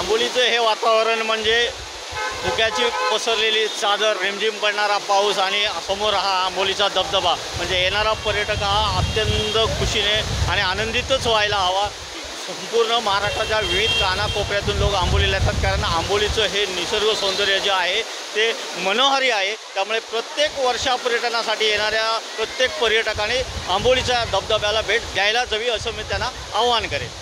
आंबोलीचं हे वातावरण म्हणजे धुक्याची पसरलेली चादर, रिमझिम पडणारा पाऊस आणि समोर हा आंबोलीचा धबधबा, म्हणजे येणारा पर्यटक हा अत्यंत खुशीने आणि आनंदितच व्हायला हवा। संपूर्ण महाराष्ट्राच्या विविध कानाकोपऱ्यातून लोक आंबोलीला येतात, कारण आंबोलीचं हे निसर्ग सौंदर्य जे आहे ते मनोहारी आहे। त्यामुळे प्रत्येक वर्षा पर्यटनासाठी येणाऱ्या प्रत्येक पर्यटकाने आंबोलीच्या धबधब्याला भेट द्यायलाच हवी, असं मी त्यांना आवाहन करेन।